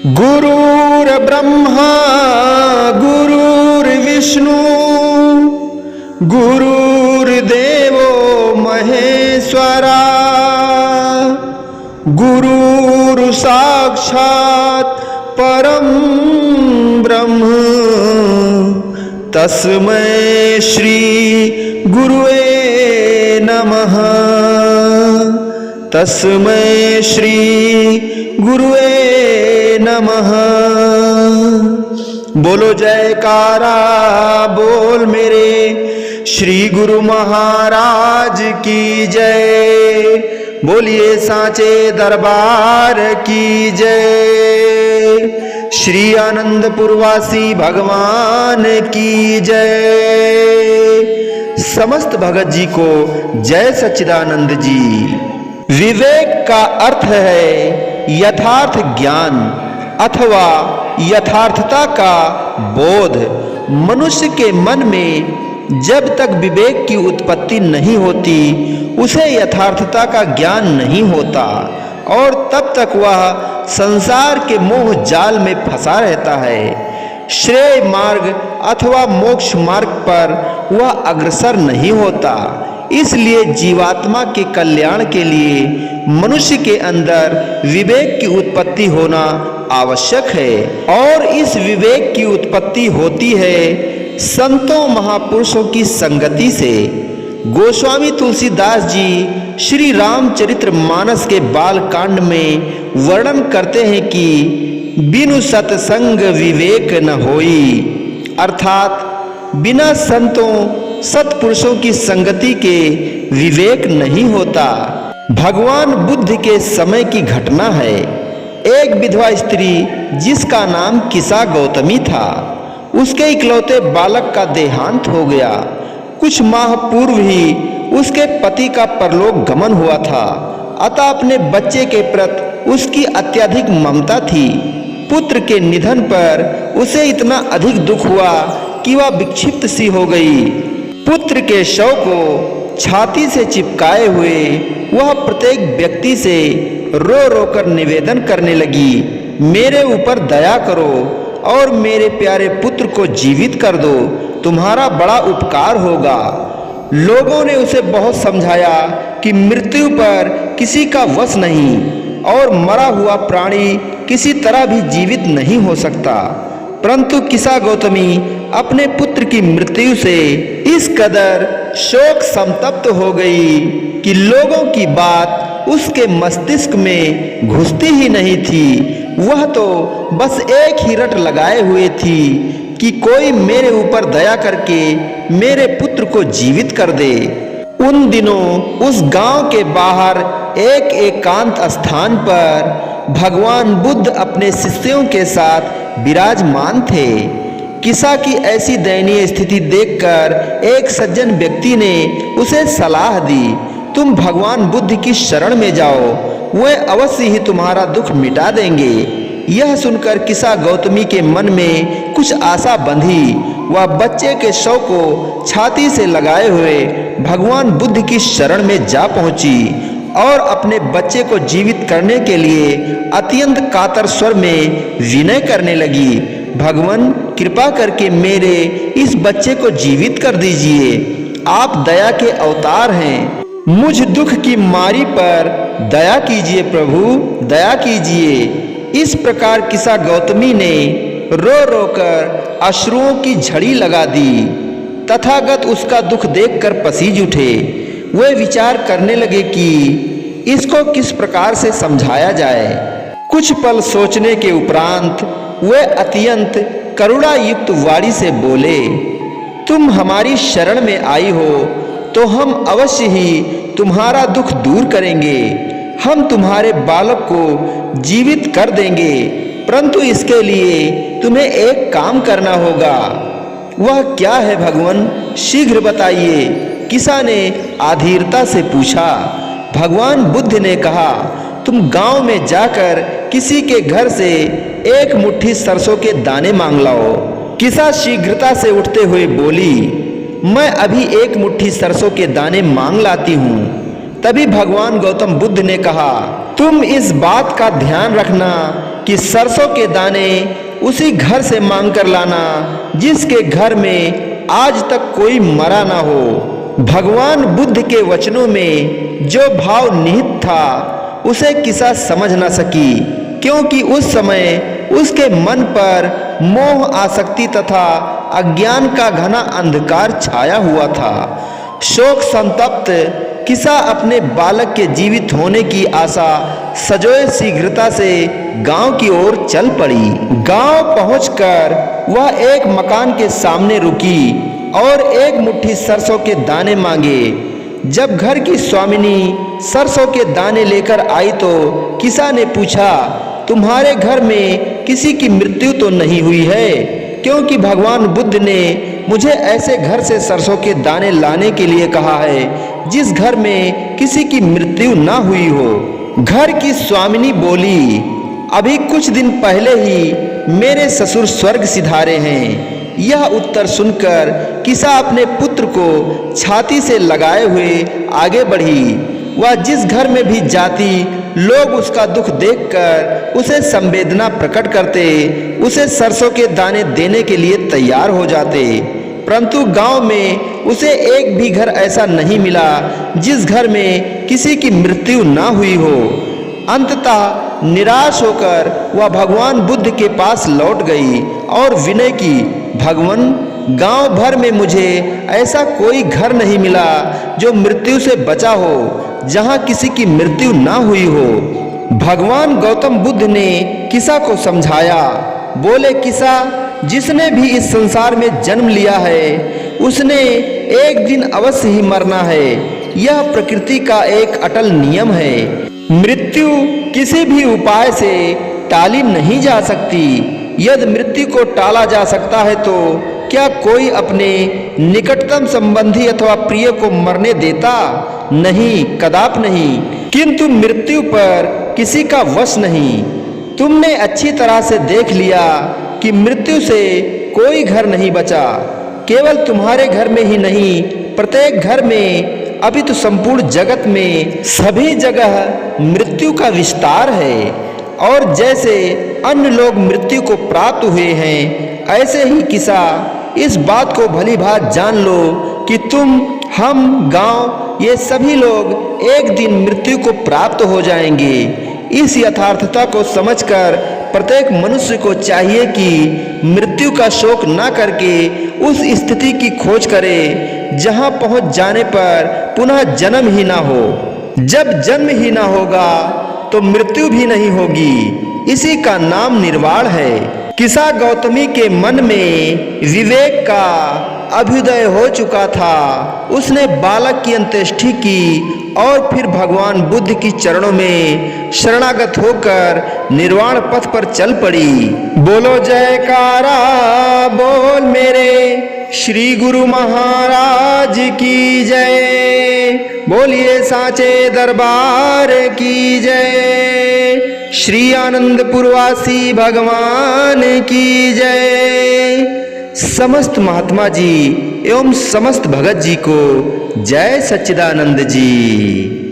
गुरुर्ब्रह्मा गुरुर्विष्णु गुरुर्देवो महेश्वरा गुरुर् साक्षात् परम ब्रह्म तस्मै श्री गुरुवे नमः। तस्मै श्री गुरुवे नमः। बोलो जयकारा बोल मेरे श्री गुरु महाराज की जय। बोलिए सांचे दरबार की जय। श्री आनंदपुरवासी भगवान की जय। समस्त भगत जी को जय सच्चिदानंद जी। विवेक का अर्थ है यथार्थ ज्ञान अथवा यथार्थता का बोध। मनुष्य के मन में जब तक विवेक की उत्पत्ति नहीं होती उसे यथार्थता का ज्ञान नहीं होता और तब तक वह संसार के मोह जाल में फंसा रहता है। श्रेय मार्ग अथवा मोक्ष मार्ग पर वह अग्रसर नहीं होता। इसलिए जीवात्मा के कल्याण के लिए मनुष्य के अंदर विवेक की उत्पत्ति होना आवश्यक है और इस विवेक की उत्पत्ति होती है संतों महापुरुषों की संगति से। गोस्वामी तुलसीदास जी श्री रामचरित्र मानस के बाल कांड में वर्णन करते हैं कि बिनु सत्संग विवेक न होई, अर्थात बिना संतों सत्पुरुषों की संगति के विवेक नहीं होता। भगवान बुद्ध के समय की घटना है। एक विधवा स्त्री जिसका नाम किसा गौतमी था, उसके इकलौते बालक का देहांत हो गया। कुछ माह पूर्व ही उसके पति का परलोक गमन हुआ था, अतः अपने बच्चे के प्रति उसकी अत्यधिक ममता थी। पुत्र के निधन पर उसे इतना अधिक दुख हुआ कि वह विक्षिप्त सी हो गई। पुत्र के शव को छाती से चिपकाए हुए वह प्रत्येक व्यक्ति से रो रो कर निवेदन करने लगी, मेरे ऊपर दया करो और मेरे प्यारे पुत्र को जीवित कर दो, तुम्हारा बड़ा उपकार होगा। लोगों ने उसे बहुत समझाया कि मृत्यु पर किसी का वश नहीं और मरा हुआ प्राणी किसी तरह भी जीवित नहीं हो सकता, परंतु किसा गौतमी अपने पुत्र की मृत्यु से इस कदर शोक संतप्त हो गई कि लोगों की बात उसके मस्तिष्क में घुसती ही नहीं थी। वह तो बस एक ही रट लगाए हुए थी कि कोई मेरे ऊपर दया करके मेरे पुत्र को जीवित कर दे। उन दिनों उस गांव के बाहर एक एकांत स्थान पर भगवान बुद्ध अपने शिष्यों के साथ विराजमान थे। किसा की ऐसी दयनीय स्थिति देखकर एक सज्जन व्यक्ति ने उसे सलाह दी, तुम भगवान बुद्ध की शरण में जाओ, वे अवश्य ही तुम्हारा दुख मिटा देंगे। यह सुनकर किसा गौतमी के मन में कुछ आशा बंधी। वह बच्चे के शव को छाती से लगाए हुए भगवान बुद्ध की शरण में जा पहुंची और अपने बच्चे को जीवित करने के लिए अत्यंत कातर स्वर में विनय करने लगी, भगवान कृपा करके मेरे इस बच्चे को जीवित कर दीजिए, आप दया के अवतार हैं, मुझ दुख की मारी पर दया कीजिए प्रभु, दया कीजिए। इस प्रकार किसा गौतमी ने रो रो कर अश्रुओं की झड़ी लगा दी। तथागत उसका दुख देखकर पसीज उठे। वे विचार करने लगे कि इसको किस प्रकार से समझाया जाए। कुछ पल सोचने के उपरांत वे अत्यंत करुणा युक्त वाणी से बोले, तुम हमारी शरण में आई हो तो हम अवश्य ही तुम्हारा दुख दूर करेंगे। हम तुम्हारे बालक को जीवित कर देंगे, परंतु इसके लिए तुम्हें एक काम करना होगा। वह क्या है भगवान, शीघ्र बताइए, किसा ने आधीरता से पूछा। भगवान बुद्ध ने कहा, तुम गांव में जाकर किसी के घर से एक मुट्ठी सरसों के दाने मांग लाओ। किसा शीघ्रता से उठते हुए बोली, मैं अभी एक मुट्ठी सरसों के दाने मांग लाती हूँ। तभी भगवान गौतम बुद्ध ने कहा, तुम इस बात का ध्यान रखना कि सरसों के दाने उसी घर से मांग कर लाना जिसके घर में आज तक कोई मरा ना हो। भगवान बुद्ध के वचनों में जो भाव निहित था उसे किसा समझ न सकी, क्योंकि उस समय उसके मन पर मोह, आसक्ति तथा अज्ञान का घना अंधकार छाया हुआ था। शोक संतप्त किसा अपने बालक के जीवित होने की आशा सजोए शीघ्रता से गांव की ओर चल पड़ी। गांव पहुंचकर वह एक मकान के सामने रुकी और एक मुट्ठी सरसों के दाने मांगे। जब घर की स्वामिनी सरसों के दाने लेकर आई तो किसा ने पूछा, तुम्हारे घर में किसी की मृत्यु तो नहीं हुई है? क्योंकि भगवान बुद्ध ने मुझे ऐसे घर से सरसों के दाने लाने के लिए कहा है जिस घर में किसी की मृत्यु ना हुई हो। घर की स्वामिनी बोली, अभी कुछ दिन पहले ही मेरे ससुर स्वर्ग सिधारे हैं। यह उत्तर सुनकर किसा अपने पुत्र को छाती से लगाए हुए आगे बढ़ी। वह जिस घर में भी जाती लोग उसका दुख देखकर उसे संवेदना प्रकट करते, उसे सरसों के दाने देने के लिए तैयार हो जाते। परंतु गांव में उसे एक भी घर ऐसा नहीं मिला जिस घर में किसी की मृत्यु ना हुई हो। अंततः निराश होकर वह भगवान बुद्ध के पास लौट गई और विनय की, भगवान, गांव भर में मुझे ऐसा कोई घर नहीं मिला जो मृत्यु से बचा हो, जहां किसी की मृत्यु ना हुई हो। भगवान गौतम बुद्ध ने किसा को समझाया। बोले, किसा, जिसने भी इस संसार में जन्म लिया है उसने एक दिन अवश्य ही मरना है। यह प्रकृति का एक अटल नियम है। मृत्यु किसी भी उपाय से टाली नहीं जा सकती। यदि मृत्यु को टाला जा सकता है तो क्या कोई अपने निकटतम संबंधी अथवा प्रिय को मरने देता? नहीं, कदापि नहीं। किंतु मृत्यु पर किसी का वश नहीं। तुमने अच्छी तरह से देख लिया कि मृत्यु से कोई घर नहीं बचा। केवल तुम्हारे घर में ही नहीं, प्रत्येक घर में, अभी तो संपूर्ण जगत में सभी जगह मृत्यु का विस्तार है। और जैसे अन्य लोग मृत्यु को प्राप्त हुए हैं, ऐसे ही किसा इस बात को भली भांति जान लो कि तुम, हम, गांव, ये सभी लोग एक दिन मृत्यु को प्राप्त हो जाएंगे। इस यथार्थता को समझकर प्रत्येक मनुष्य को चाहिए कि मृत्यु का शोक न करके उस स्थिति की खोज करे जहां पहुंच जाने पर पुनः जन्म ही ना हो। जब जन्म ही ना होगा तो मृत्यु भी नहीं होगी। इसी का नाम निर्वाण है। किसा गौतमी के मन में विवेक का अभ्युदय हो चुका था। उसने बालक की अंत्येष्टि की और फिर भगवान बुद्ध की चरणों में शरणागत होकर निर्वाण पथ पर चल पड़ी। बोलो जयकारा बोल मेरे श्री गुरु महाराज की जय। बोलिए साचे दरबार की जय। श्री आनंदपुरवासी भगवान की जय। समस्त महात्मा जी एवं समस्त भगत जी को जय सच्चिदानंद जी।